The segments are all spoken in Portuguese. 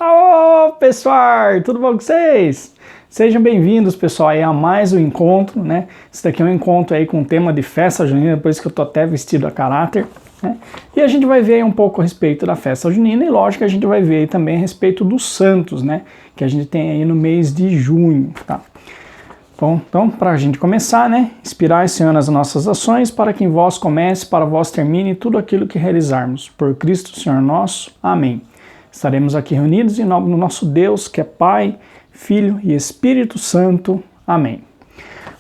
Ô, pessoal, tudo bom com vocês? Sejam bem-vindos, pessoal, aí a mais um encontro, né? Esse daqui é um encontro aí com o tema de festa junina, por isso que eu tô até vestido a caráter, né? E a gente vai ver aí um pouco a respeito da festa junina e, lógico, a gente vai ver aí também a respeito dos santos, né? Que a gente tem aí no mês de junho, tá? Bom, então, para a gente começar, né? Inspirai, Senhor, nas nossas ações, para que em vós comece, para vós termine tudo aquilo que realizarmos. Por Cristo, Senhor nosso. Amém. Estaremos aqui reunidos em nome do nosso Deus, que é Pai, Filho e Espírito Santo. Amém.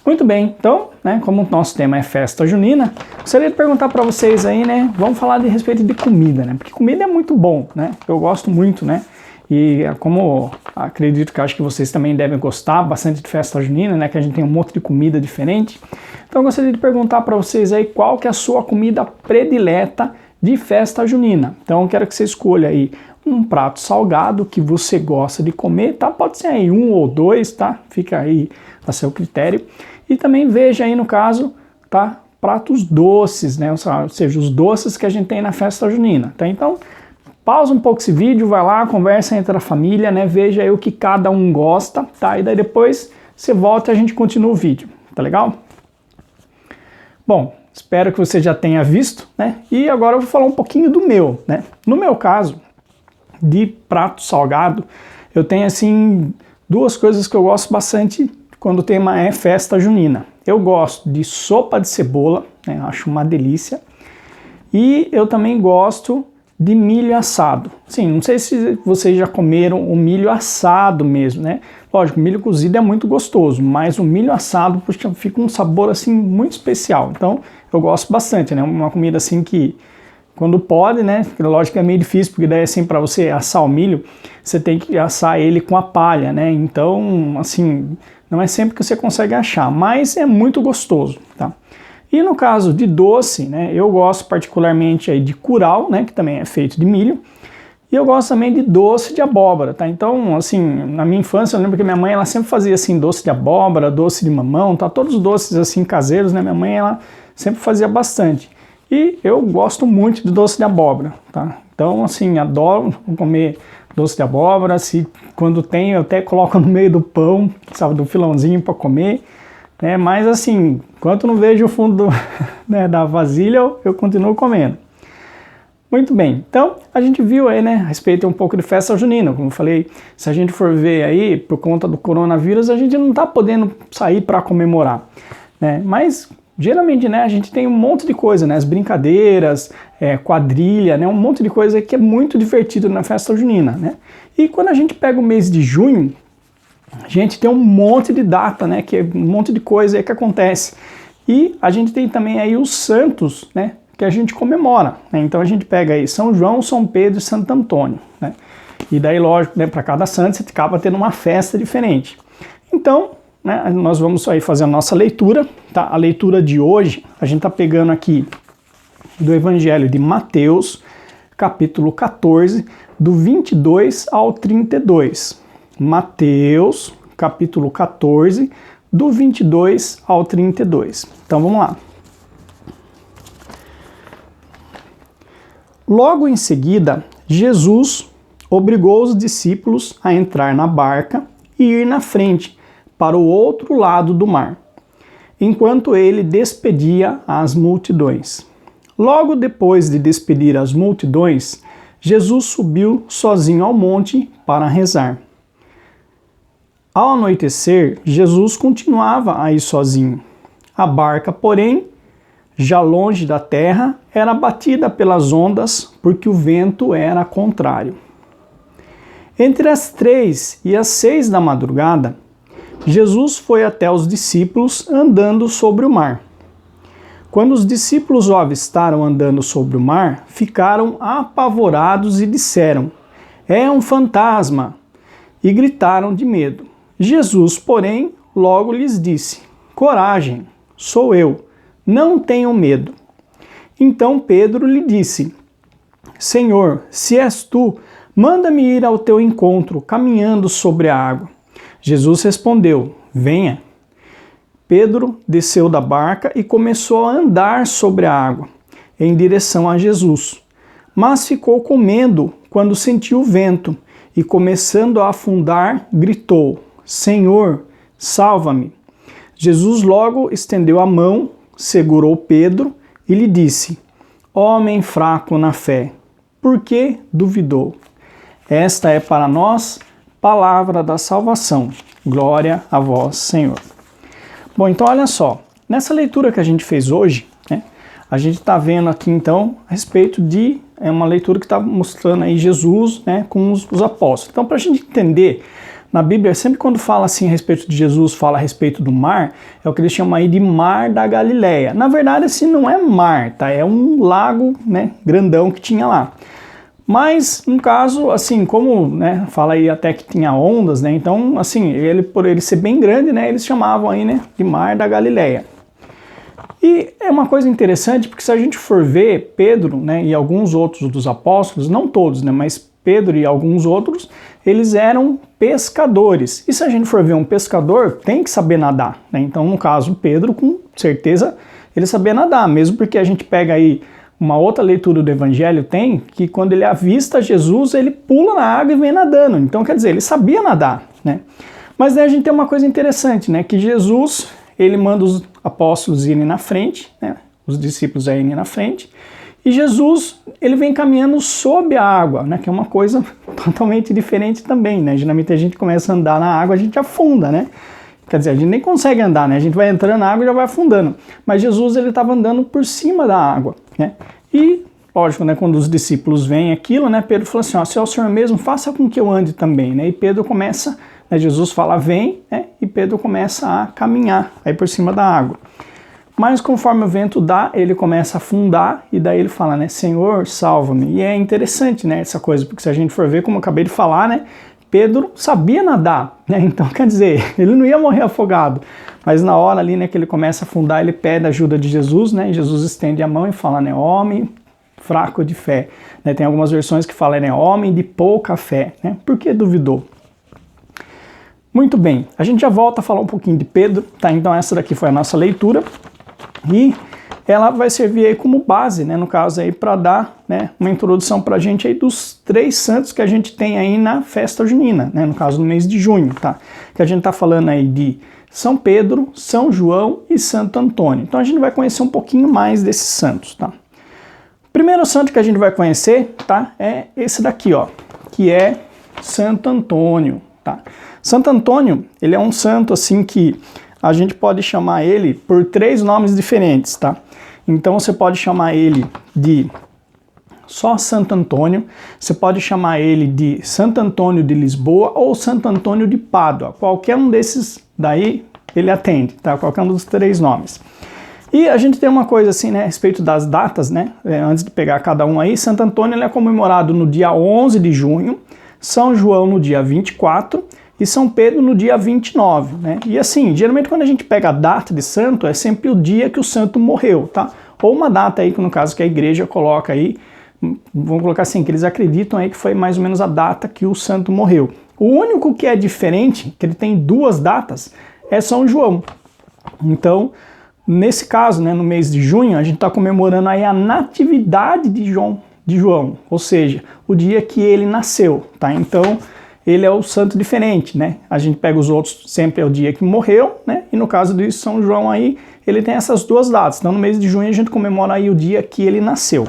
Muito bem, então, né, como o nosso tema é festa junina, gostaria de perguntar para vocês aí, né, vamos falar de respeito de comida, né, porque comida é muito bom, né, eu gosto muito, né, e como acredito que acho que vocês também devem gostar bastante de festa junina, né, que a gente tem um monte de comida diferente, então eu gostaria de perguntar para vocês aí qual que é a sua comida predileta de festa junina. Então eu quero que você escolha aí um prato salgado que você gosta de comer, tá? Pode ser aí um ou dois, tá? Fica aí a seu critério. E também veja aí no caso, tá? Pratos doces, né? Ou seja, os doces que a gente tem na festa junina, tá? Então, pausa um pouco esse vídeo, vai lá, conversa entre a família, né? Veja aí o que cada um gosta, tá? E daí depois você volta e a gente continua o vídeo, tá legal? Bom, espero que você já tenha visto, né? E agora eu vou falar um pouquinho do meu, né? No meu caso, de prato salgado, eu tenho assim duas coisas que eu gosto bastante quando o tema é festa junina. Eu gosto de sopa de cebola, né? Acho uma delícia. E eu também gosto de milho assado. Sim, não sei se vocês já comeram o milho assado mesmo, né? Lógico, o milho cozido é muito gostoso, mas o milho assado fica um sabor assim muito especial. Então, eu gosto bastante, né? Uma comida assim que quando pode, né? Lógico que é meio difícil, porque daí assim, para você assar o milho, você tem que assar ele com a palha, né? Então, assim, não é sempre que você consegue achar, mas é muito gostoso, tá? E no caso de doce, né? Eu gosto particularmente aí de curau, né? Que também é feito de milho. E eu gosto também de doce de abóbora, tá? Então, assim, na minha infância eu lembro que minha mãe, ela sempre fazia assim, doce de abóbora, doce de mamão, tá? Todos os doces assim caseiros, né? Minha mãe, ela sempre fazia bastante. E eu gosto muito de doce de abóbora, tá? Então, assim, adoro comer doce de abóbora. Quando tem, eu até coloco no meio do pão, sabe, do filãozinho para comer, né? Mas, assim, enquanto não vejo o fundo né, da vasilha, eu continuo comendo. Muito bem, então a gente viu aí, né, a respeito um pouco de festa junina. Como eu falei, se a gente for ver aí, por conta do coronavírus, a gente não está podendo sair para comemorar, né? Mas geralmente, né, a gente tem um monte de coisa, né, as brincadeiras, quadrilha, né, um monte de coisa que é muito divertido na festa junina, né. E quando a gente pega o mês de junho, a gente tem um monte de data, né, que é um monte de coisa aí que acontece. E a gente tem também aí os santos, né, que a gente comemora, né. Então a gente pega aí São João, São Pedro e Santo Antônio, né. E daí, lógico, né, para cada santo você acaba tendo uma festa diferente. Então, né, nós vamos aí fazer a nossa leitura, tá? A leitura de hoje, a gente está pegando aqui do Evangelho de Mateus, capítulo 14, do 22 ao 32. Mateus, capítulo 14, do 22 ao 32. Então vamos lá. Logo em seguida, Jesus obrigou os discípulos a entrar na barca e ir na frente, para o outro lado do mar, enquanto ele despedia as multidões. Logo depois de despedir as multidões, Jesus subiu sozinho ao monte para rezar. Ao anoitecer, Jesus continuava a ir sozinho. A barca, porém, já longe da terra, era batida pelas ondas, porque o vento era contrário. Entre as 3 e as 6 da madrugada, Jesus foi até os discípulos andando sobre o mar. Quando os discípulos o avistaram andando sobre o mar, ficaram apavorados e disseram: "É um fantasma!" e gritaram de medo. Jesus, porém, logo lhes disse: "Coragem, sou eu, não tenham medo." Então Pedro lhe disse: "Senhor, se és tu, manda-me ir ao teu encontro, caminhando sobre a água." Jesus respondeu: "Venha." Pedro desceu da barca e começou a andar sobre a água, em direção a Jesus. Mas ficou com medo quando sentiu o vento e começando a afundar, gritou: Senhor, salva-me. Jesus logo estendeu a mão, segurou Pedro e lhe disse: Homem fraco na fé, por que duvidou? Esta é para nós palavra da salvação. Glória a vós, Senhor. Bom, então olha só, nessa leitura que a gente fez hoje, né, a gente está vendo aqui então a respeito de uma leitura que está mostrando aí Jesus, né, com os apóstolos. Então, para a gente entender, na Bíblia, sempre quando fala assim a respeito de Jesus, fala a respeito do mar, é o que eles chamam aí de Mar da Galileia. Na verdade, assim, não é mar, tá? É um lago, né, grandão que tinha lá. Mas, no caso, assim, como, né, fala aí até que tinha ondas, né, então, assim, por ele ser bem grande, né, eles chamavam aí, né, de Mar da Galileia. E é uma coisa interessante, porque se a gente for ver Pedro, né, e alguns outros dos apóstolos, não todos, né, mas Pedro e alguns outros, eles eram pescadores. E se a gente for ver um pescador, tem que saber nadar, né? Então, no caso, Pedro, com certeza, ele sabia nadar, mesmo porque a gente pega aí uma outra leitura do Evangelho, tem que quando ele avista Jesus, ele pula na água e vem nadando. Então, quer dizer, ele sabia nadar, né? Mas daí a gente tem uma coisa interessante, né? Que Jesus, ele manda os apóstolos irem na frente, né? Os discípulos irem na frente, e Jesus, ele vem caminhando sob a água, né? Que é uma coisa totalmente diferente também, né? Geralmente a gente começa a andar na água, a gente afunda, né? Quer dizer, a gente nem consegue andar, né? A gente vai entrando na água e já vai afundando. Mas Jesus, ele estava andando por cima da água, né? E, lógico, né? Quando os discípulos veem aquilo, né? Pedro falou assim, ó, se é o Senhor mesmo, faça com que eu ande também, né? E Pedro começa, né? Jesus fala, vem, né? E Pedro começa a caminhar aí por cima da água. Mas conforme o vento dá, ele começa a afundar e daí ele fala, né, Senhor, salva-me. E é interessante, né, essa coisa, porque se a gente for ver, como eu acabei de falar, né, Pedro sabia nadar, né, então quer dizer, ele não ia morrer afogado. Mas na hora ali, né, que ele começa a afundar, ele pede a ajuda de Jesus, né, e Jesus estende a mão e fala, né, homem fraco de fé. Né, tem algumas versões que falam, né, homem de pouca fé, né, por que duvidou? Muito bem, a gente já volta a falar um pouquinho de Pedro, tá, então essa daqui foi a nossa leitura. E ela vai servir aí como base, né, no caso aí para dar, né, uma introdução para a gente aí dos 3 santos que a gente tem aí na festa junina, né, no caso no mês de junho, tá? Que a gente tá falando aí de São Pedro, São João e Santo Antônio. Então a gente vai conhecer um pouquinho mais desses santos, tá? O primeiro santo que a gente vai conhecer, tá, é esse daqui, ó, que é Santo Antônio, tá? Santo Antônio, ele é um santo assim que a gente pode chamar ele por 3 nomes diferentes, tá? Então você pode chamar ele de só Santo Antônio, você pode chamar ele de Santo Antônio de Lisboa ou Santo Antônio de Pádua. Qualquer um desses daí ele atende, tá? Qualquer um dos 3 nomes. E a gente tem uma coisa assim, né, a respeito das datas, né? Antes de pegar cada um aí, Santo Antônio ele é comemorado no dia 11 de junho, São João no dia 24 e São Pedro no dia 29, né? E assim, geralmente quando a gente pega a data de santo, é sempre o dia que o santo morreu, tá? Ou uma data aí, que no caso que a igreja coloca aí, vamos colocar assim, que eles acreditam aí que foi mais ou menos a data que o santo morreu. O único que é diferente, que ele tem 2 datas, é São João. Então, nesse caso, né, no mês de junho, a gente está comemorando aí a natividade de João, ou seja, o dia que ele nasceu, tá? Então, ele é o santo diferente, né? A gente pega os outros, sempre é o dia que morreu, né? E no caso de São João aí, ele tem essas 2 datas. Então no mês de junho a gente comemora aí o dia que ele nasceu.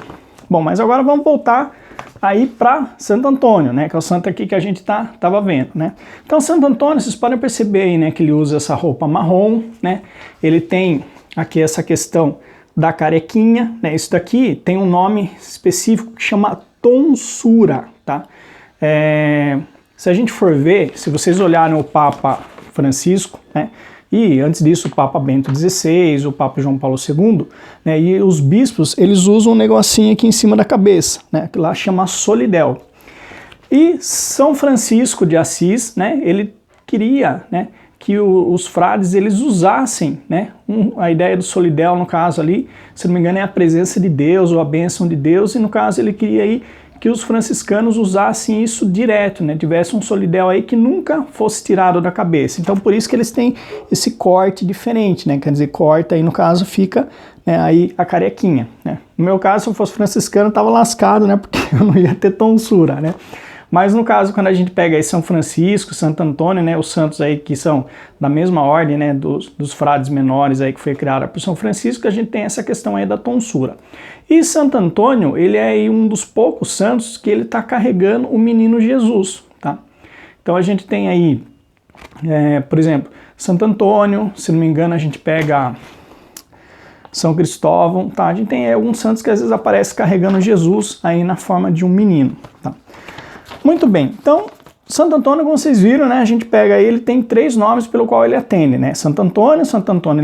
Bom, mas agora vamos voltar aí para Santo Antônio, né? Que é o santo aqui que a gente tava vendo, né? Então Santo Antônio, vocês podem perceber aí, né? Que ele usa essa roupa marrom, né? Ele tem aqui essa questão da carequinha, né? Isso daqui tem um nome específico que chama tonsura, tá? Se a gente for ver, se vocês olharem o Papa Francisco, né, e antes disso o Papa Bento XVI, o Papa João Paulo II, né, e os bispos, eles usam um negocinho aqui em cima da cabeça, né, que lá chama solidel. E São Francisco de Assis, né, ele queria, né, que os frades eles usassem, né, a ideia do solidel no caso ali, se não me engano é a presença de Deus ou a bênção de Deus, e no caso ele queria aí que os franciscanos usassem isso direto, né? Tivesse um solidel aí que nunca fosse tirado da cabeça. Então, por isso que eles têm esse corte diferente, né? Quer dizer, corta aí, no caso, fica, né, aí a carequinha, né? No meu caso, se eu fosse franciscano, eu tava lascado, né? Porque eu não ia ter tonsura, né? Mas no caso, quando a gente pega aí São Francisco, Santo Antônio, né, os santos aí que são da mesma ordem, né, dos frades menores aí que foi criada por São Francisco, a gente tem essa questão aí da tonsura. E Santo Antônio, ele é aí um dos poucos santos que ele está carregando o menino Jesus, tá? Então a gente tem aí, por exemplo, Santo Antônio, se não me engano a gente pega São Cristóvão, tá? A gente tem alguns santos que às vezes aparecem carregando Jesus aí na forma de um menino, tá? Muito bem, então Santo Antônio, como vocês viram, né, a gente pega aí, ele tem 3 nomes pelo qual ele atende, né? Santo Antônio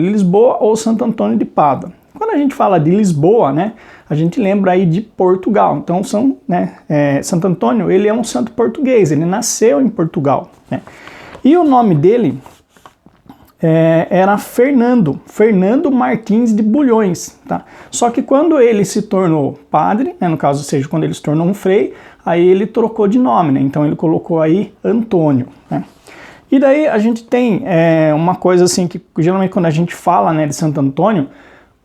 de Lisboa ou Santo Antônio de Pádua. Quando a gente fala de Lisboa, né, a gente lembra aí de Portugal. Então Santo Antônio, ele é um santo português, ele nasceu em Portugal, né? E o nome dele era Fernando Martins de Bulhões, tá? Só que quando ele se tornou padre, né, no caso, ou seja, quando ele se tornou um frei, aí ele trocou de nome, né? Então ele colocou aí Antônio, né? E daí a gente tem uma coisa assim que geralmente quando a gente fala, né, de Santo Antônio,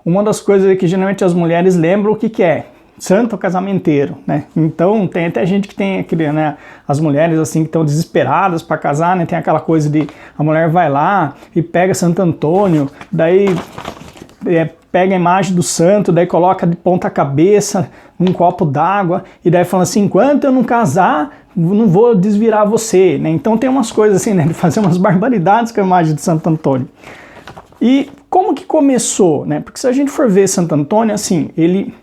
uma das coisas que geralmente as mulheres lembram o que é santo casamenteiro, né? Então tem até gente que tem aquele, né, as mulheres assim que estão desesperadas para casar, né? Tem aquela coisa de a mulher vai lá e pega Santo Antônio, daí pega a imagem do santo, daí coloca de ponta cabeça num copo d'água e daí fala assim, enquanto eu não casar, não vou desvirar você, né? Então tem umas coisas assim, né, de fazer umas barbaridades com a imagem de Santo Antônio. E como que começou, né? Porque se a gente for ver Santo Antônio, assim, ele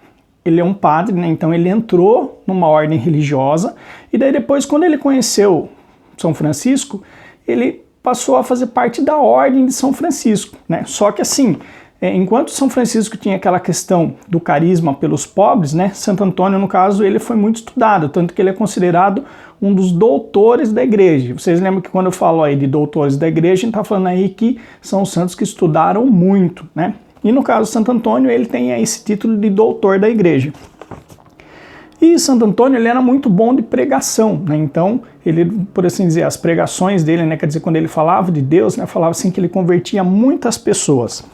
é um padre, né? Então ele entrou numa ordem religiosa e daí depois, quando ele conheceu São Francisco, ele passou a fazer parte da ordem de São Francisco, né? Só que assim, enquanto São Francisco tinha aquela questão do carisma pelos pobres, né? Santo Antônio, no caso, ele foi muito estudado, tanto que ele é considerado um dos doutores da igreja. Vocês lembram que quando eu falo aí de doutores da igreja, a gente está falando aí que são os santos que estudaram muito, né? E no caso Santo Antônio, ele tem esse título de doutor da igreja. E Santo Antônio, ele era muito bom de pregação, né? Então, ele, por assim dizer, as pregações dele, né? Quer dizer, quando ele falava de Deus, né? Falava assim que ele convertia muitas pessoas.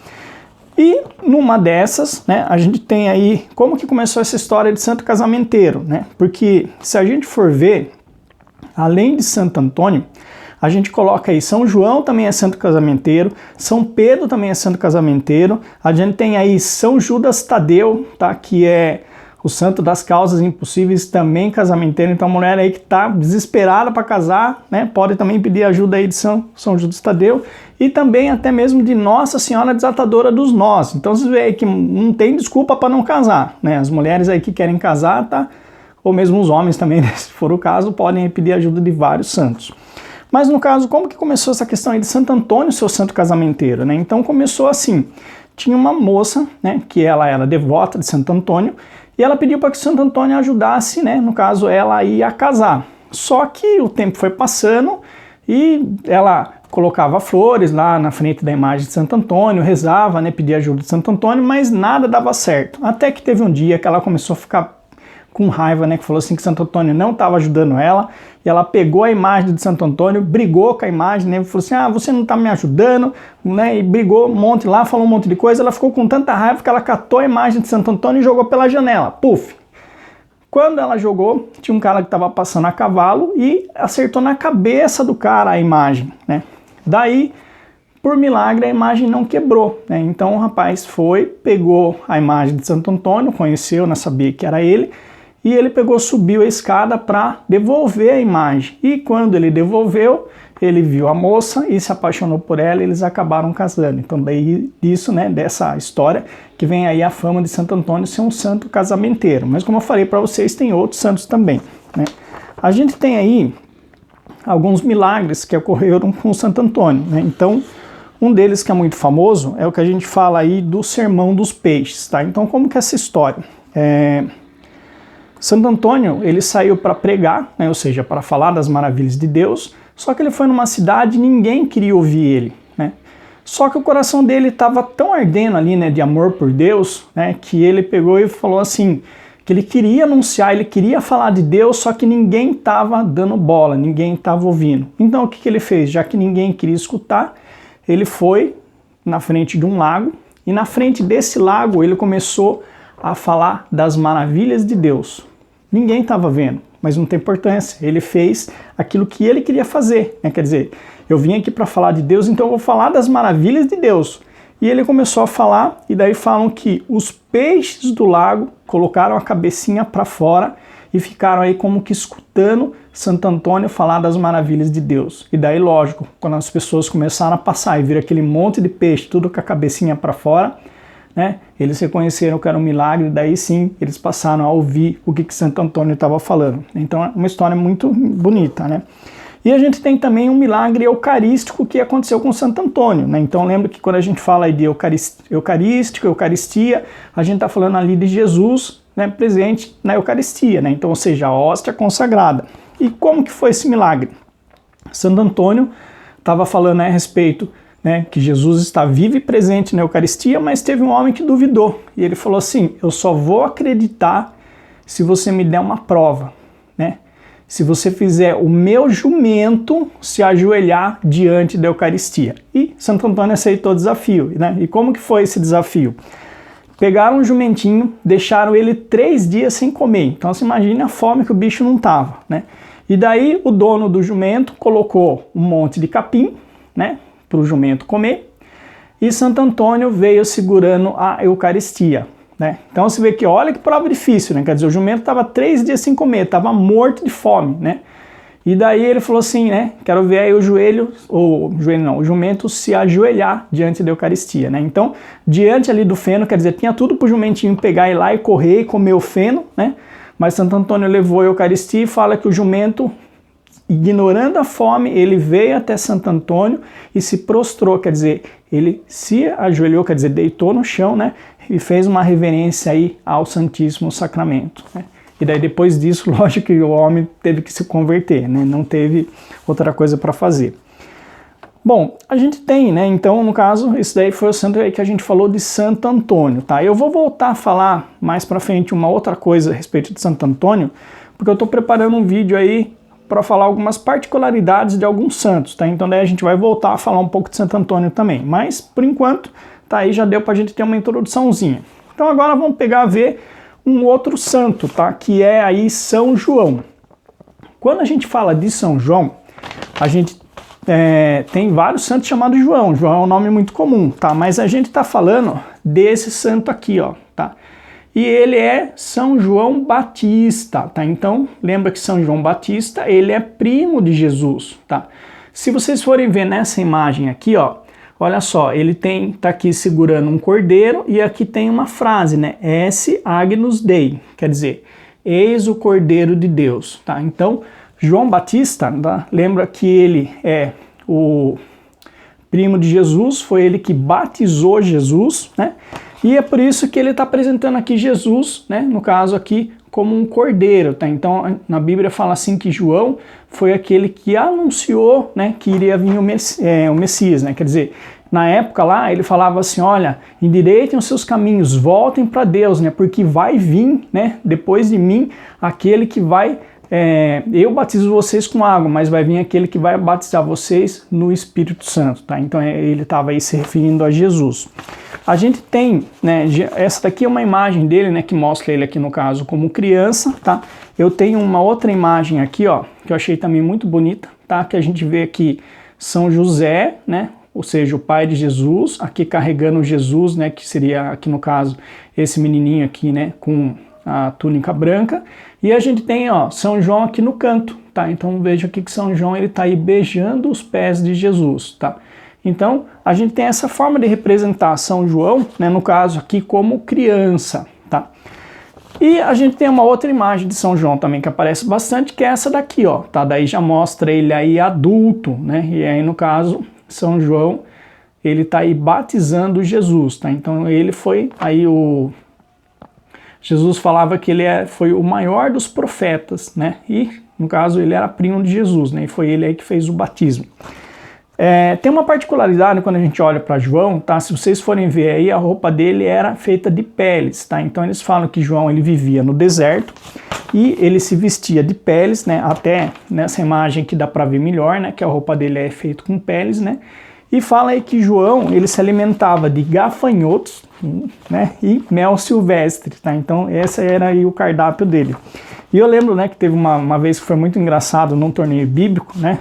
E numa dessas, né, a gente tem aí como que começou essa história de santo casamenteiro, né? Porque se a gente for ver, além de Santo Antônio, a gente coloca aí São João também é santo casamenteiro, São Pedro também é santo casamenteiro, a gente tem aí São Judas Tadeu, tá? Que é o santo das causas impossíveis, também casamenteiro. Então a mulher aí que está desesperada para casar, né, pode também pedir ajuda aí de São Judas Tadeu e também até mesmo de Nossa Senhora Desatadora dos Nós. Então vocês veem aí que não tem desculpa para não casar, né? As mulheres aí que querem casar, tá? Ou mesmo os homens também, né, se for o caso, podem pedir ajuda de vários santos. Mas no caso, como que começou essa questão aí de Santo Antônio, seu santo casamenteiro, né? Então começou assim, tinha uma moça, né, que ela era devota de Santo Antônio, e ela pediu para que Santo Antônio ajudasse, né, no caso ela ia casar. Só que o tempo foi passando e ela colocava flores lá na frente da imagem de Santo Antônio, rezava, né, pedia ajuda de Santo Antônio, mas nada dava certo. Até que teve um dia que ela começou a ficar com raiva, né, que falou assim que Santo Antônio não estava ajudando ela, e ela pegou a imagem de Santo Antônio, brigou com a imagem, né, falou assim, você não está me ajudando, né, e brigou um monte lá, falou um monte de coisa. Ela ficou com tanta raiva que ela catou a imagem de Santo Antônio e jogou pela janela, puf! Quando ela jogou, tinha um cara que estava passando a cavalo e acertou na cabeça do cara a imagem, né, daí, por milagre, a imagem não quebrou, né? Então o rapaz pegou a imagem de Santo Antônio, conheceu, não sabia que era ele, e ele subiu a escada para devolver a imagem. E quando ele devolveu, ele viu a moça e se apaixonou por ela e eles acabaram casando. Então daí disso, né, dessa história, que vem aí a fama de Santo Antônio ser um santo casamenteiro. Mas como eu falei para vocês, tem outros santos também, né? A gente tem aí alguns milagres que ocorreram com Santo Antônio, né? Então, um deles que é muito famoso é o que a gente fala aí do Sermão dos Peixes, tá? Então, como que é essa história? Santo Antônio, ele saiu para pregar, né, ou seja, para falar das maravilhas de Deus, só que ele foi numa cidade e ninguém queria ouvir ele, né? Só que o coração dele estava tão ardendo ali, né, de amor por Deus, né, que ele pegou e falou assim, que ele queria anunciar, ele queria falar de Deus, só que ninguém estava dando bola, ninguém estava ouvindo. Então o que ele fez? Já que ninguém queria escutar, ele foi na frente de um lago, e na frente desse lago ele começou a falar das maravilhas de Deus. Ninguém estava vendo, mas não tem importância. Ele fez aquilo que ele queria fazer, né? Quer dizer, eu vim aqui para falar de Deus, então eu vou falar das maravilhas de Deus. E ele começou a falar, e daí falam que os peixes do lago colocaram a cabecinha para fora e ficaram aí como que escutando Santo Antônio falar das maravilhas de Deus. E daí, lógico, quando as pessoas começaram a passar e viram aquele monte de peixe, tudo com a cabecinha para fora, né, eles reconheceram que era um milagre, e daí sim eles passaram a ouvir o que Santo Antônio estava falando. Então é uma história muito bonita, né? E a gente tem também um milagre eucarístico que aconteceu com Santo Antônio, né? Então lembra que quando a gente fala aí de eucarístico, Eucaristia, a gente está falando ali de Jesus, né, presente na Eucaristia, né? Então, ou seja, a hóstia consagrada. E como que foi esse milagre? Santo Antônio estava falando a respeito, né, que Jesus está vivo e presente na Eucaristia, mas teve um homem que duvidou. E ele falou assim, eu só vou acreditar se você me der uma prova, né? Se você fizer o meu jumento se ajoelhar diante da Eucaristia. E Santo Antônio aceitou o desafio, né? E como que foi esse desafio? Pegaram um jumentinho, deixaram ele 3 dias sem comer. Então você imagina a fome que o bicho não tava, né? E daí o dono do jumento colocou um monte de capim, né, para o jumento comer. E Santo Antônio veio segurando a Eucaristia, né? Então você vê que olha que prova difícil, né? Quer dizer, o jumento estava 3 dias sem comer, estava morto de fome, né? E daí ele falou assim, né? Quero ver aí o jumento se ajoelhar diante da Eucaristia, né? Então, diante ali do feno, quer dizer, tinha tudo para o jumentinho pegar e ir lá e correr e comer o feno, né? Mas Santo Antônio levou a Eucaristia e fala que o jumento, ignorando a fome, ele veio até Santo Antônio e se prostrou, quer dizer, ele se ajoelhou, quer dizer, deitou no chão, né? E fez uma reverência aí ao Santíssimo Sacramento, né? E daí depois disso, lógico que o homem teve que se converter, né? Não teve outra coisa para fazer. Bom, a gente tem, né? Então, no caso, esse daí foi o santo aí que a gente falou de Santo Antônio, tá? Eu vou voltar a falar mais para frente uma outra coisa a respeito de Santo Antônio, porque eu estou preparando um vídeo aí para falar algumas particularidades de alguns santos, tá? Então daí a gente vai voltar a falar um pouco de Santo Antônio também. Mas, por enquanto, tá aí, já deu para a gente ter uma introduçãozinha. Então agora vamos pegar a ver um outro santo, tá? Que é aí São João. Quando a gente fala de São João, a gente tem vários santos chamados João. João é um nome muito comum, tá? Mas a gente tá falando desse santo aqui, ó, tá? E ele é São João Batista, tá? Então, lembra que São João Batista, ele é primo de Jesus, tá? Se vocês forem ver nessa imagem aqui, ó, olha só, ele tá aqui segurando um cordeiro e aqui tem uma frase, né? Esse Agnus Dei, quer dizer, eis o Cordeiro de Deus, tá? Então, João Batista, tá? Lembra que ele é o primo de Jesus, foi ele que batizou Jesus, né? E é por isso que ele está apresentando aqui Jesus, né? No caso aqui, como um cordeiro, tá? Então, na Bíblia fala assim que João foi aquele que anunciou, né, que iria vir o Messias, né? Quer dizer, na época lá, ele falava assim, olha, endireitem os seus caminhos, voltem para Deus, né? Porque vai vir, né, depois de mim, aquele que vai... eu batizo vocês com água, mas vai vir aquele que vai batizar vocês no Espírito Santo, tá? Então ele estava aí se referindo a Jesus. A gente tem, né, essa daqui é uma imagem dele, né, que mostra ele aqui no caso como criança, tá? Eu tenho uma outra imagem aqui, ó, que eu achei também muito bonita, tá? Que a gente vê aqui São José, né? Ou seja, o pai de Jesus, aqui carregando Jesus, né, que seria aqui no caso esse menininho aqui, né, com a túnica branca. E a gente tem, ó, São João aqui no canto, tá? Então veja aqui que São João ele tá aí beijando os pés de Jesus, tá? Então a gente tem essa forma de representar São João, né, no caso aqui como criança, tá? E a gente tem uma outra imagem de São João também que aparece bastante, que é essa daqui, ó, tá? Daí já mostra ele aí adulto, né? E aí no caso São João ele tá aí batizando Jesus, tá? Então ele foi aí Jesus falava que ele foi o maior dos profetas, né? E, no caso, ele era primo de Jesus, né? E foi ele aí que fez o batismo. Tem uma particularidade quando a gente olha para João, tá? Se vocês forem ver aí, a roupa dele era feita de peles, tá? Então eles falam que João ele vivia no deserto e ele se vestia de peles, né? Até nessa imagem que dá para ver melhor, né? Que a roupa dele é feita com peles, né? E fala aí que João ele se alimentava de gafanhotos, né, e mel silvestre, tá? Então esse era aí o cardápio dele. E eu lembro, né, que teve uma vez que foi muito engraçado num torneio bíblico, né,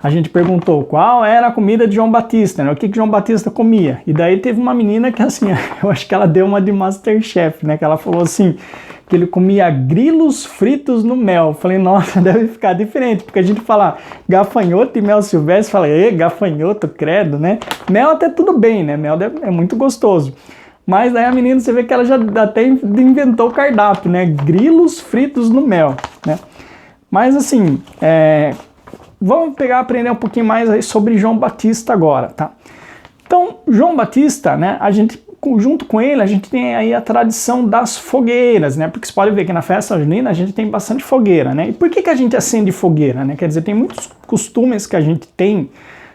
a gente perguntou qual era a comida de João Batista, né, o que João Batista comia. E daí teve uma menina que assim, eu acho que ela deu uma de MasterChef, né, que ela falou assim, que ele comia grilos fritos no mel. Eu falei, nossa, deve ficar diferente, porque a gente fala gafanhoto e mel silvestre, fala, gafanhoto, credo, né? Mel até tudo bem, né? Mel é muito gostoso. Mas daí a menina, você vê que ela já até inventou o cardápio, né? Grilos fritos no mel, né? Mas assim, vamos aprender um pouquinho mais aí sobre João Batista agora, tá? Então, João Batista, né, junto com ele, a gente tem aí a tradição das fogueiras, né? Porque você pode ver que na festa junina a gente tem bastante fogueira, né? E por que a gente acende fogueira, né? Quer dizer, tem muitos costumes que a gente tem,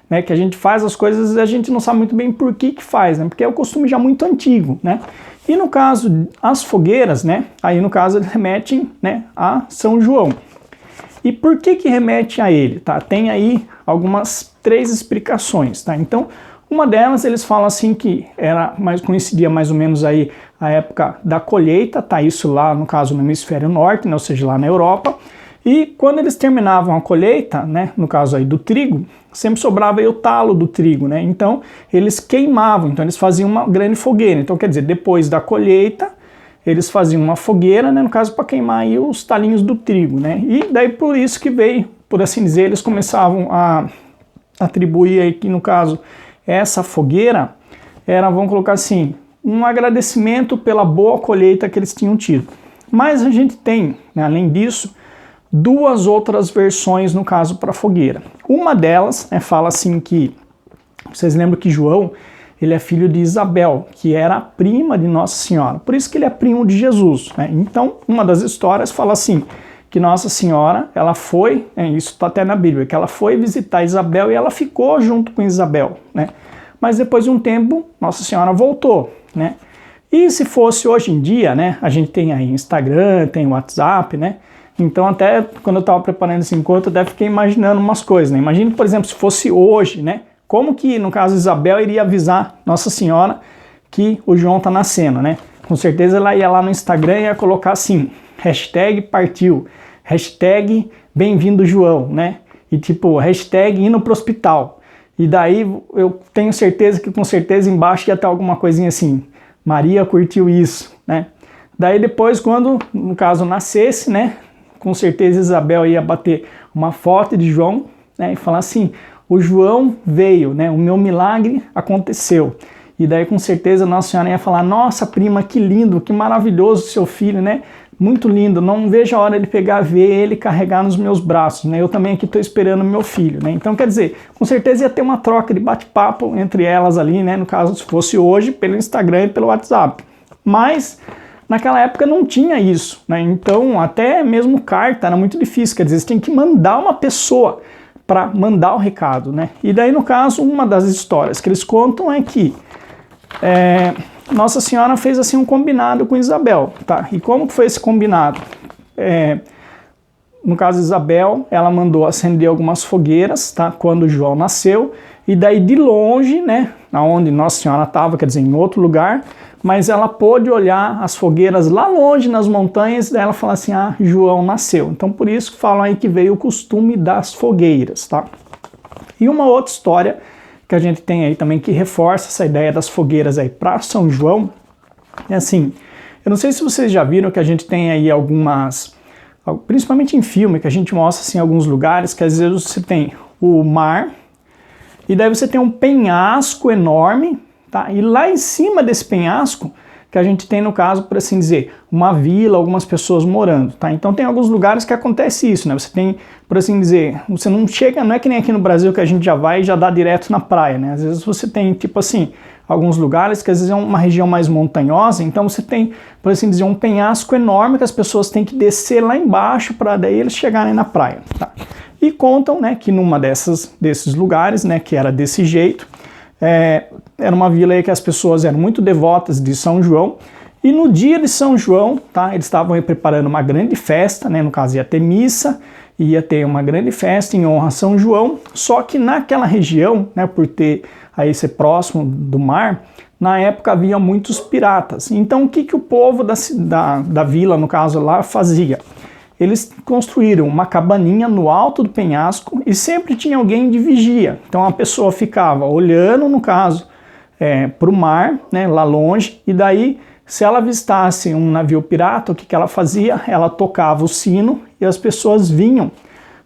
né? Que a gente faz as coisas e a gente não sabe muito bem por que faz, né? Porque é um costume já muito antigo, né? E no caso, as fogueiras, né? Aí no caso eles remetem, né, a São João. E por que remete a ele, tá? Tem aí algumas 3 explicações, tá? Então, uma delas, eles falam assim que coincidia mais ou menos aí a época da colheita, tá? Isso lá, no caso, no hemisfério norte, né? Ou seja, lá na Europa. E quando eles terminavam a colheita, né? No caso aí do trigo, sempre sobrava aí o talo do trigo, né? Então, eles queimavam, então eles faziam uma grande fogueira. Então, quer dizer, depois da colheita, eles faziam uma fogueira, né? No caso, para queimar aí os talinhos do trigo, né? E daí por isso que veio, por assim dizer, eles começavam a atribuir aí que, no caso, essa fogueira era, vamos colocar assim, um agradecimento pela boa colheita que eles tinham tido. Mas a gente tem, né, além disso, 2 outras versões, no caso, para a fogueira. Uma delas, né, fala assim que, vocês lembram que João, ele é filho de Isabel, que era a prima de Nossa Senhora. Por isso que ele é primo de Jesus, né? Então, uma das histórias fala assim, que Nossa Senhora, ela foi, isso está até na Bíblia, que ela foi visitar Isabel e ela ficou junto com Isabel, né? Mas depois de um tempo, Nossa Senhora voltou, né? E se fosse hoje em dia, né? A gente tem aí Instagram, tem WhatsApp, né? Então até quando eu estava preparando esse encontro, eu até fiquei imaginando umas coisas, né? Imagina, por exemplo, se fosse hoje, né? Como que, no caso, Isabel iria avisar Nossa Senhora que o João está nascendo, né? Com certeza ela ia lá no Instagram e ia colocar assim, #partiu, #bem-vindo João, né? E tipo, #indo pro hospital. E daí eu tenho certeza que com certeza embaixo ia ter alguma coisinha assim, Maria curtiu isso, né? Daí depois, quando, no caso, nascesse, né? Com certeza Isabel ia bater uma foto de João, né? E falar assim, o João veio, né? O meu milagre aconteceu. E daí com certeza Nossa Senhora ia falar, nossa prima, que lindo, que maravilhoso seu filho, né? Muito lindo, não vejo a hora de ver ele carregar nos meus braços, né? Eu também aqui estou esperando meu filho, né? Então, quer dizer, com certeza ia ter uma troca de bate-papo entre elas ali, né? No caso, se fosse hoje, pelo Instagram e pelo WhatsApp. Mas, naquela época não tinha isso, né? Então, até mesmo carta era muito difícil, quer dizer, você tem que mandar uma pessoa para mandar o recado, né? E daí, no caso, uma das histórias que eles contam é que Nossa Senhora fez assim um combinado com Isabel, tá? E como que foi esse combinado? No caso, Isabel, ela mandou acender algumas fogueiras, tá? Quando João nasceu, e daí de longe, né? Onde Nossa Senhora estava, quer dizer, em outro lugar, mas ela pôde olhar as fogueiras lá longe nas montanhas, daí ela falou assim, ah, João nasceu. Então por isso que falam aí que veio o costume das fogueiras, tá? E uma outra história que a gente tem aí também que reforça essa ideia das fogueiras aí para São João, é assim, eu não sei se vocês já viram que a gente tem aí algumas, principalmente em filme, que a gente mostra assim alguns lugares que às vezes você tem o mar e daí você tem um penhasco enorme, tá? E lá em cima desse penhasco que a gente tem, no caso, por assim dizer, uma vila, algumas pessoas morando, tá? Então tem alguns lugares que acontece isso, né? Você tem, por assim dizer, você não chega, não é que nem aqui no Brasil que a gente já vai e já dá direto na praia, né? Às vezes você tem, tipo assim, alguns lugares que às vezes é uma região mais montanhosa, então você tem, por assim dizer, um penhasco enorme que as pessoas têm que descer lá embaixo para daí eles chegarem na praia, tá? E contam, né, que numa desses lugares, né, que era desse jeito, era uma vila aí que as pessoas eram muito devotas de São João, e no dia de São João, tá, eles estavam aí preparando uma grande festa, né, no caso ia ter missa, ia ter uma grande festa em honra a São João, só que naquela região, né, por ter aí ser próximo do mar, na época havia muitos piratas. Então o que o povo da vila, no caso lá, fazia? Eles construíram uma cabaninha no alto do penhasco e sempre tinha alguém de vigia. Então a pessoa ficava olhando, no caso, para o mar, né, lá longe, e daí, se ela avistasse um navio pirata, o que ela fazia? Ela tocava o sino e as pessoas vinham,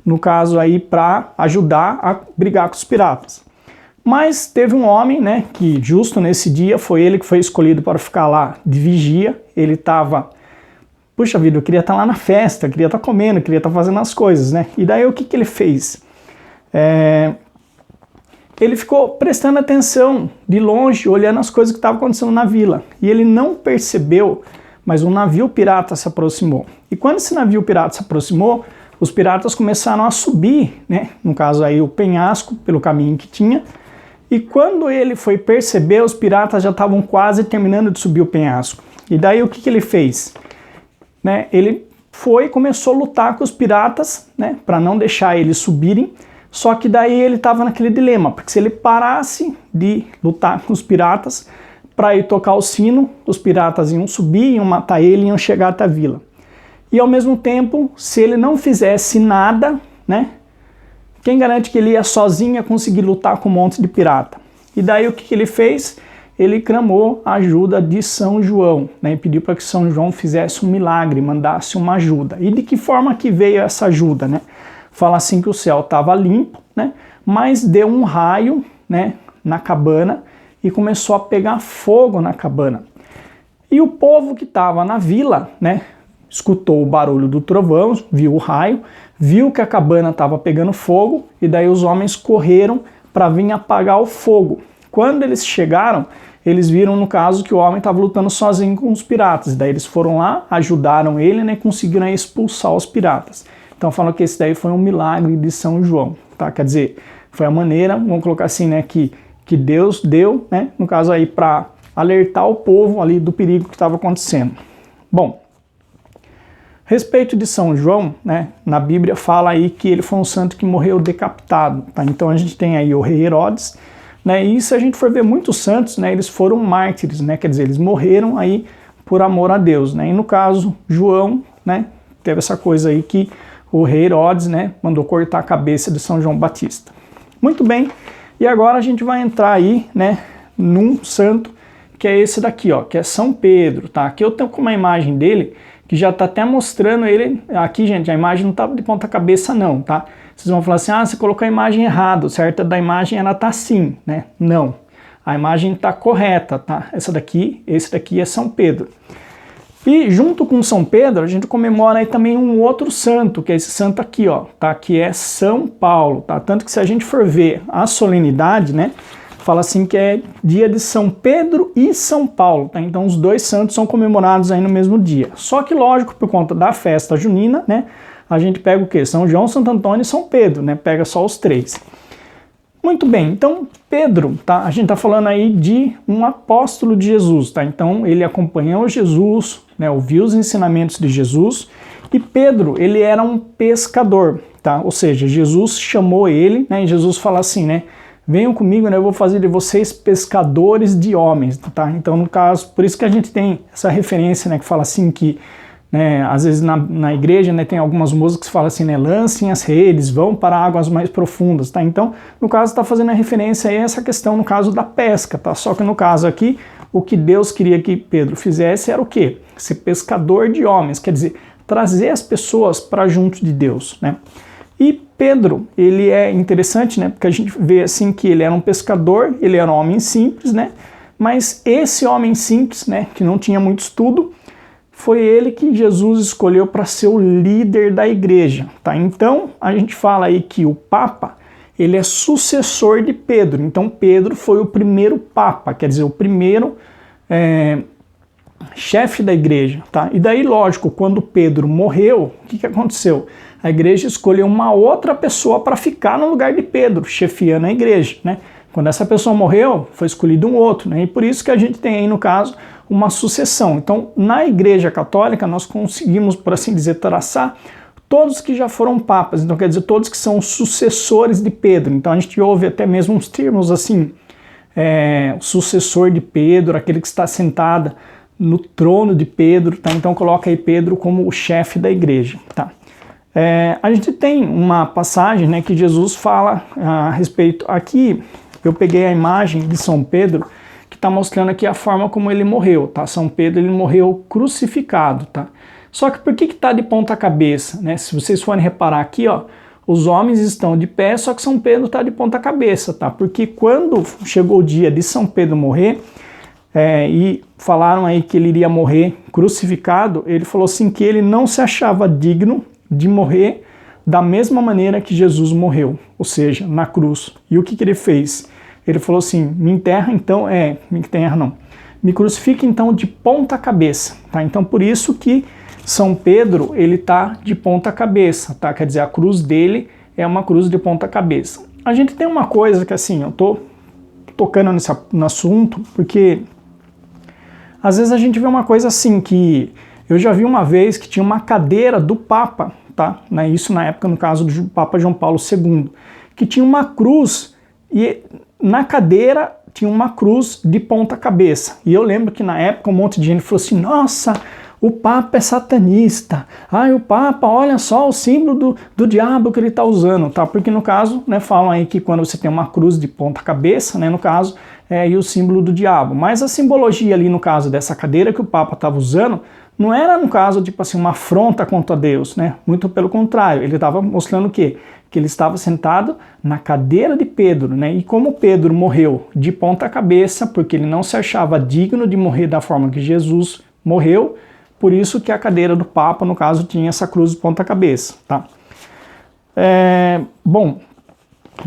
no caso aí, para ajudar a brigar com os piratas. Mas teve um homem, né, que justo nesse dia foi ele que foi escolhido para ficar lá de vigia. Ele estava, puxa vida, eu queria estar lá na festa, queria estar comendo, queria estar fazendo as coisas, né? E daí o que ele fez? Ele ficou prestando atenção de longe, olhando as coisas que estavam acontecendo na vila. E ele não percebeu, mas um navio pirata se aproximou. E quando esse navio pirata se aproximou, os piratas começaram a subir, né? No caso aí o penhasco, pelo caminho que tinha. E quando ele foi perceber, os piratas já estavam quase terminando de subir o penhasco. E daí o que ele fez? Né? Ele foi e começou a lutar com os piratas, né? Para não deixar eles subirem. Só que daí ele estava naquele dilema, porque se ele parasse de lutar com os piratas para ir tocar o sino, os piratas iam subir, iam matar ele e iam chegar até a vila. E ao mesmo tempo, se ele não fizesse nada, né? Quem garante que ele ia sozinho a conseguir lutar com um monte de pirata? E daí o que ele fez? Ele clamou a ajuda de São João, né? E pediu para que São João fizesse um milagre, mandasse uma ajuda. E de que forma que veio essa ajuda, né? Fala assim que o céu estava limpo, né? Mas deu um raio, né, na cabana e começou a pegar fogo na cabana. E o povo que estava na vila, né, escutou o barulho do trovão, viu o raio, viu que a cabana estava pegando fogo e daí os homens correram para vir apagar o fogo. Quando eles chegaram, eles viram, no caso, que o homem estava lutando sozinho com os piratas. Daí eles foram lá, ajudaram ele, né, e conseguiram expulsar os piratas. Então falam que esse daí foi um milagre de São João, tá? Quer dizer, foi a maneira, vamos colocar assim, né, que Deus deu, né, no caso aí, para alertar o povo ali do perigo que estava acontecendo. Bom, respeito de São João, né, na Bíblia fala aí que ele foi um santo que morreu decapitado, tá? Então a gente tem aí o rei Herodes, né, e se a gente for ver muitos santos, né, eles foram mártires, né, quer dizer, eles morreram aí por amor a Deus, né, e no caso, João, né, teve essa coisa aí que o rei Herodes, né, mandou cortar a cabeça de São João Batista. Muito bem, e agora a gente vai entrar aí, né, num santo que é esse daqui, ó, que é São Pedro, tá? Aqui eu tenho uma imagem dele que já tá até mostrando ele, aqui, gente, a imagem não tá de ponta cabeça não, tá? Vocês vão falar assim, ah, você colocou a imagem errada, o certo da imagem ela tá assim, né? Não, a imagem tá correta, tá? Esse daqui é São Pedro. E junto com São Pedro, a gente comemora aí também um outro santo, que é esse santo aqui, ó, tá? Que é São Paulo, tá? Tanto que se a gente for ver a solenidade, né, fala assim que é dia de São Pedro e São Paulo, tá? Então os dois santos são comemorados aí no mesmo dia. Só que lógico, por conta da festa junina, né, a gente pega o quê? São João, Santo Antônio e São Pedro, né? Pega só os três. Muito bem, então Pedro, tá? A gente tá falando aí de um apóstolo de Jesus, tá? Então ele acompanhou Jesus, né? Ouviu os ensinamentos de Jesus, e Pedro, ele era um pescador, tá? Ou seja, Jesus chamou ele, né? E Jesus fala assim, né? Venham comigo, né? Eu vou fazer de vocês pescadores de homens, tá? Então, no caso, por isso que a gente tem essa referência, né? Que fala assim que, né, às vezes na igreja, né, tem algumas músicas que falam assim, né, lancem as redes, vão para águas mais profundas, tá? Então, no caso, está fazendo a referência a essa questão, no caso da pesca, tá? Só que no caso aqui, o que Deus queria que Pedro fizesse era o quê? Ser pescador de homens, quer dizer, trazer as pessoas para junto de Deus, né? E Pedro, ele é interessante, né, porque a gente vê assim que ele era um pescador, ele era um homem simples, né? Mas esse homem simples, né, que não tinha muito estudo, foi ele que Jesus escolheu para ser o líder da igreja, tá? Então, a gente fala aí que o Papa, ele é sucessor de Pedro. Então, Pedro foi o primeiro Papa, quer dizer, o primeiro chefe da igreja, tá? E daí, lógico, quando Pedro morreu, o que aconteceu? A igreja escolheu uma outra pessoa para ficar no lugar de Pedro, chefiando a igreja, né? Quando essa pessoa morreu, foi escolhido um outro, né? E por isso que a gente tem aí, no caso, uma sucessão. Então, na Igreja Católica, nós conseguimos, por assim dizer, traçar todos que já foram papas. Então, quer dizer, todos que são sucessores de Pedro. Então, a gente ouve até mesmo uns termos assim, o sucessor de Pedro, aquele que está sentado no trono de Pedro, tá? Então coloca aí Pedro como o chefe da igreja, tá? A gente tem uma passagem, né, que Jesus fala a respeito, aqui eu peguei a imagem de São Pedro, que está mostrando aqui a forma como ele morreu, tá? São Pedro, ele morreu crucificado, tá? Só que por que está de ponta cabeça, né? Se vocês forem reparar aqui, ó, os homens estão de pé, só que São Pedro está de ponta cabeça, tá? Porque quando chegou o dia de São Pedro morrer, e falaram aí que ele iria morrer crucificado, ele falou assim que ele não se achava digno de morrer da mesma maneira que Jesus morreu, ou seja, na cruz. E o que ele fez? Ele falou assim, me enterra então, me enterra não, me crucifica então de ponta cabeça, tá? Então por isso que São Pedro, ele tá de ponta cabeça, tá? Quer dizer, a cruz dele é uma cruz de ponta cabeça. A gente tem uma coisa que assim, eu tô tocando no assunto, porque às vezes a gente vê uma coisa assim, que eu já vi uma vez que tinha uma cadeira do Papa, tá? Isso na época, no caso do Papa João Paulo II, que tinha uma cruz e na cadeira tinha uma cruz de ponta cabeça. E eu lembro que na época um monte de gente falou assim, nossa, o Papa é satanista. O Papa, olha só o símbolo do diabo que ele está usando, tá? Porque no caso, né, falam aí que quando você tem uma cruz de ponta cabeça, né, no caso, e o símbolo do diabo. Mas a simbologia ali, no caso dessa cadeira que o Papa estava usando, não era, no caso, tipo assim, uma afronta contra Deus, né? Muito pelo contrário, ele estava mostrando o quê? Que ele estava sentado na cadeira de Pedro, né? E como Pedro morreu de ponta cabeça, porque ele não se achava digno de morrer da forma que Jesus morreu, por isso que a cadeira do Papa, no caso, tinha essa cruz de ponta cabeça, tá? Bom,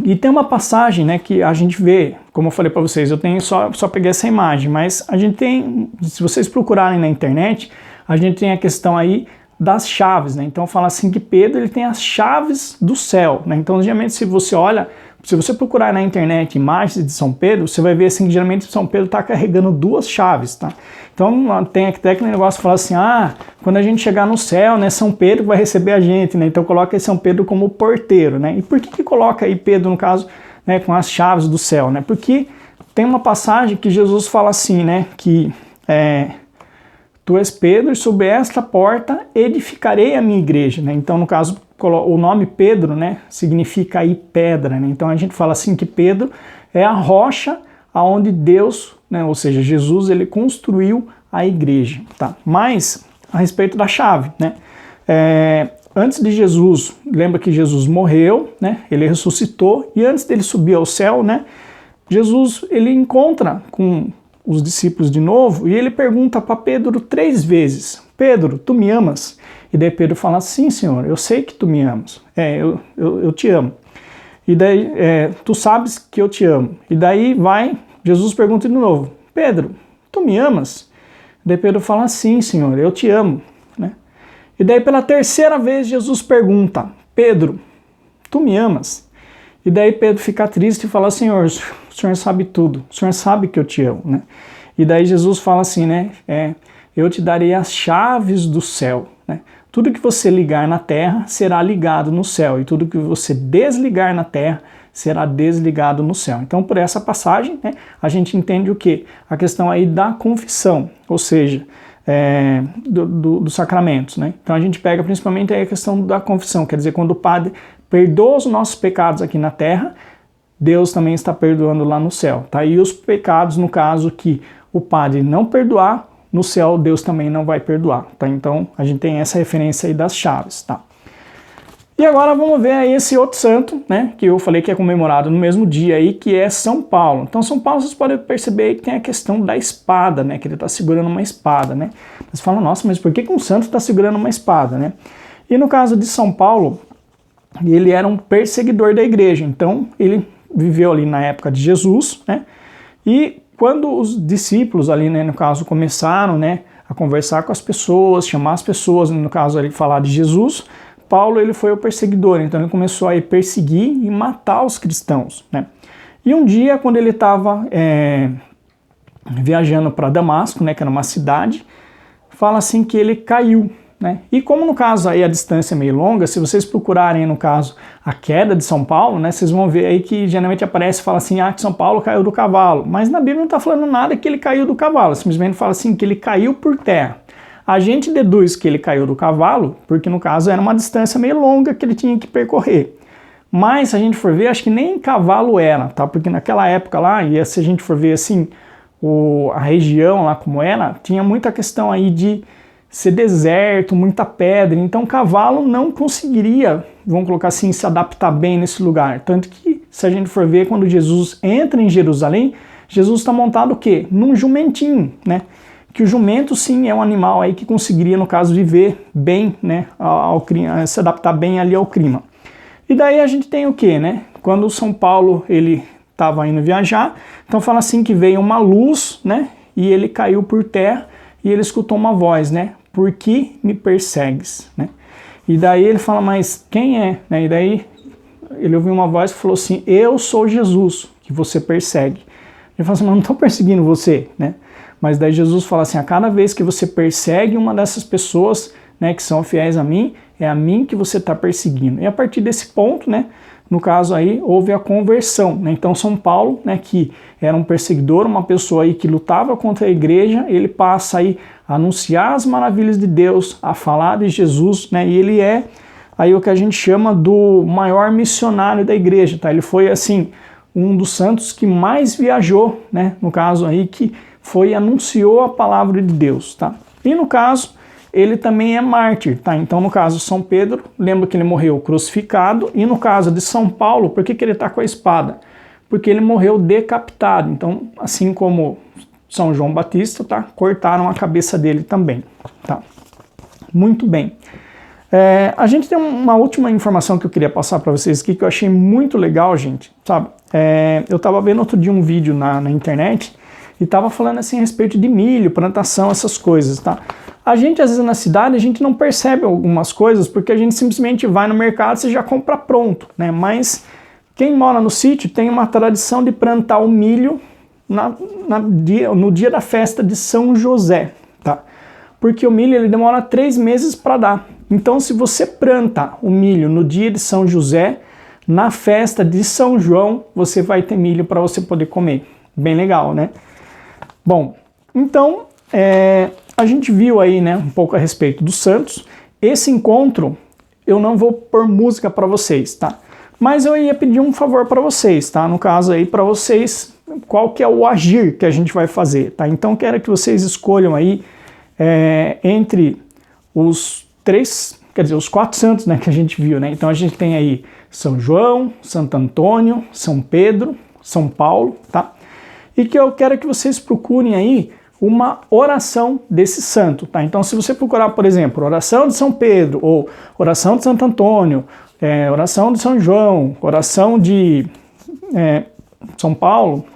e tem uma passagem, né, que a gente vê, como eu falei para vocês, eu tenho só peguei essa imagem, mas a gente tem, se vocês procurarem na internet, a gente tem a questão aí das chaves, né? Então fala assim que Pedro, ele tem as chaves do céu, né? Então geralmente se você procurar na internet imagens de São Pedro, você vai ver assim que geralmente São Pedro está carregando duas chaves, tá? Então tem até aquele negócio que fala assim, quando a gente chegar no céu, né, São Pedro vai receber a gente, né? Então coloca aí São Pedro como porteiro, né? E por que coloca aí Pedro, no caso, né, com as chaves do céu, né? Porque tem uma passagem que Jesus fala assim, né, que tu és Pedro, e sobre esta porta edificarei a minha igreja, né? Então, no caso, o nome Pedro, né, significa aí pedra, né? Então a gente fala assim que Pedro é a rocha aonde Deus, né, ou seja, Jesus, ele construiu a igreja, tá? Mas a respeito da chave, né? Antes de Jesus, lembra que Jesus morreu, né? Ele ressuscitou e antes dele subir ao céu, né? Jesus, ele encontra com os discípulos de novo, e ele pergunta para Pedro 3 vezes, Pedro, tu me amas? E daí Pedro fala, sim, Senhor, eu sei que tu me amas, eu te amo. E daí, tu sabes que eu te amo. E daí Jesus pergunta de novo, Pedro, tu me amas? E daí Pedro fala, sim, Senhor, eu te amo. Né? E daí pela terceira vez Jesus pergunta, Pedro, tu me amas? E daí Pedro fica triste e fala, Senhor, o Senhor sabe tudo, o Senhor sabe que eu te amo, né? E daí Jesus fala assim, né? Eu te darei as chaves do céu, né? Tudo que você ligar na terra será ligado no céu, e tudo que você desligar na terra será desligado no céu. Então, por essa passagem, né, a gente entende o quê? A questão aí da confissão, ou seja, dos sacramentos, né? Então a gente pega principalmente aí a questão da confissão, quer dizer, quando o padre perdoa os nossos pecados aqui na terra, Deus também está perdoando lá no céu, tá? E os pecados, no caso que o padre não perdoar, no céu Deus também não vai perdoar, tá? Então a gente tem essa referência aí das chaves, tá? E agora vamos ver aí esse outro santo, né, que eu falei que é comemorado no mesmo dia aí, que é São Paulo. Então São Paulo, vocês podem perceber aí que tem a questão da espada, né, que ele está segurando uma espada, né? Vocês falam, nossa, mas por que um santo está segurando uma espada, né? E no caso de São Paulo, ele era um perseguidor da igreja, então ele viveu ali na época de Jesus, né? E quando os discípulos ali, né, no caso, começaram, né, a conversar com as pessoas, chamar as pessoas, no caso ali, falar de Jesus, Paulo, ele foi o perseguidor, então ele começou a perseguir e matar os cristãos, né? E um dia, quando ele estava viajando para Damasco, né, que era uma cidade, fala assim que ele caiu, né? E como no caso aí a distância é meio longa, se vocês procurarem no caso a queda de São Paulo, né, vocês vão ver aí que geralmente aparece e fala assim, que São Paulo caiu do cavalo, mas na Bíblia não está falando nada que ele caiu do cavalo, simplesmente fala assim que ele caiu por terra. A gente deduz que ele caiu do cavalo, porque no caso era uma distância meio longa que ele tinha que percorrer. Mas se a gente for ver, acho que nem cavalo era, tá? Porque naquela época lá, e se a gente for ver assim, a região lá como era, tinha muita questão aí de ser deserto, muita pedra, então cavalo não conseguiria, vamos colocar assim, se adaptar bem nesse lugar. Tanto que, se a gente for ver, quando Jesus entra em Jerusalém, Jesus está montado o quê? Num jumentinho, né? Que o jumento, sim, é um animal aí que conseguiria, no caso, viver bem, né? Se adaptar bem ali ao clima. E daí a gente tem o quê, né? Quando São Paulo, ele estava indo viajar, então fala assim que veio uma luz, né? E ele caiu por terra e ele escutou uma voz, né? Por que me persegues, né? E daí ele fala, mas quem é? Né? E daí ele ouviu uma voz que falou assim, eu sou Jesus, que você persegue. Ele fala assim, mas não estou perseguindo você, né? Mas daí Jesus fala assim, a cada vez que você persegue uma dessas pessoas, né, que são fiéis a mim, é a mim que você está perseguindo. E a partir desse ponto, né, no caso aí, houve a conversão, né? Então São Paulo, né, que era um perseguidor, uma pessoa aí que lutava contra a igreja, ele passa aí a anunciar as maravilhas de Deus, a falar de Jesus, né? E ele é aí o que a gente chama do maior missionário da igreja, tá? Ele foi assim um dos santos que mais viajou, né? No caso aí que foi e anunciou a palavra de Deus, tá? E no caso ele também é mártir, tá? Então, no caso de São Pedro, lembra que ele morreu crucificado, e no caso de São Paulo, por que ele está com a espada? Porque ele morreu decapitado. Então, assim como São João Batista, tá? Cortaram a cabeça dele também, tá? Muito bem. A gente tem uma última informação que eu queria passar para vocês aqui, que eu achei muito legal, gente, sabe? Eu estava vendo outro dia um vídeo na internet, e estava falando assim a respeito de milho, plantação, essas coisas, tá? A gente, às vezes, na cidade, a gente não percebe algumas coisas porque a gente simplesmente vai no mercado e já compra pronto, né? Mas quem mora no sítio tem uma tradição de plantar o milho no dia da festa de São José, tá? Porque o milho ele demora 3 meses para dar. Então, se você planta o milho no dia de São José, na festa de São João, você vai ter milho para você poder comer. Bem legal, né? Bom, então, a gente viu aí, né, um pouco a respeito dos santos. Esse encontro, eu não vou pôr música para vocês, tá? Mas eu ia pedir um favor para vocês, tá? No caso aí, para vocês, qual que é o agir que a gente vai fazer, tá? Então, quero que vocês escolham aí entre os 4 santos, né, que a gente viu, né? Então, a gente tem aí São João, Santo Antônio, São Pedro, São Paulo, tá? E que eu quero que vocês procurem aí uma oração desse santo, tá? Então, se você procurar, por exemplo, oração de São Pedro, ou oração de Santo Antônio, oração de São João, oração de São Paulo,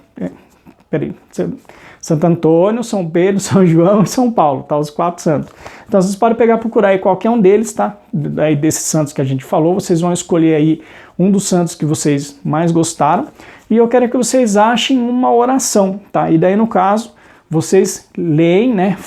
Santo Antônio, São Pedro, São João e São Paulo, tá? Os 4 santos. Então, vocês podem procurar aí qualquer um deles, tá? Aí desses santos que a gente falou, vocês vão escolher aí um dos santos que vocês mais gostaram, e eu quero que vocês achem uma oração, tá? E daí, no caso, vocês leem, né?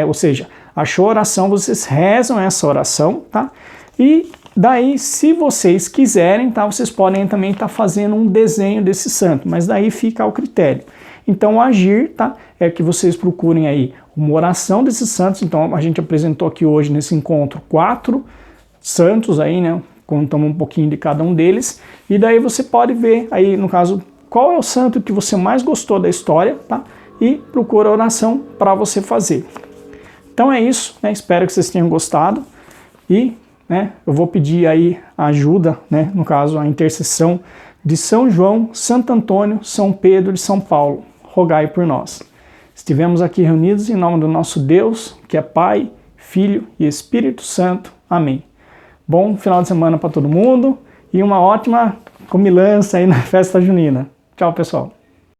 Ou seja, achou a oração, vocês rezam essa oração, tá? E daí, se vocês quiserem, tá? Vocês podem também estar fazendo um desenho desse santo, mas daí fica ao critério. Então, o agir, tá? É que vocês procurem aí uma oração desses santos. Então, a gente apresentou aqui hoje nesse encontro 4 santos aí, né? Contamos um pouquinho de cada um deles. E daí você pode ver aí, no caso, qual é o santo que você mais gostou da história, tá? E procura a oração para você fazer. Então é isso, né? Espero que vocês tenham gostado. E, né, eu vou pedir aí a ajuda, né? No caso, a intercessão de São João, Santo Antônio, São Pedro e São Paulo. Rogai por nós. Estivemos aqui reunidos em nome do nosso Deus, que é Pai, Filho e Espírito Santo. Amém. Bom final de semana para todo mundo e uma ótima comilança aí na festa junina. Tchau, pessoal.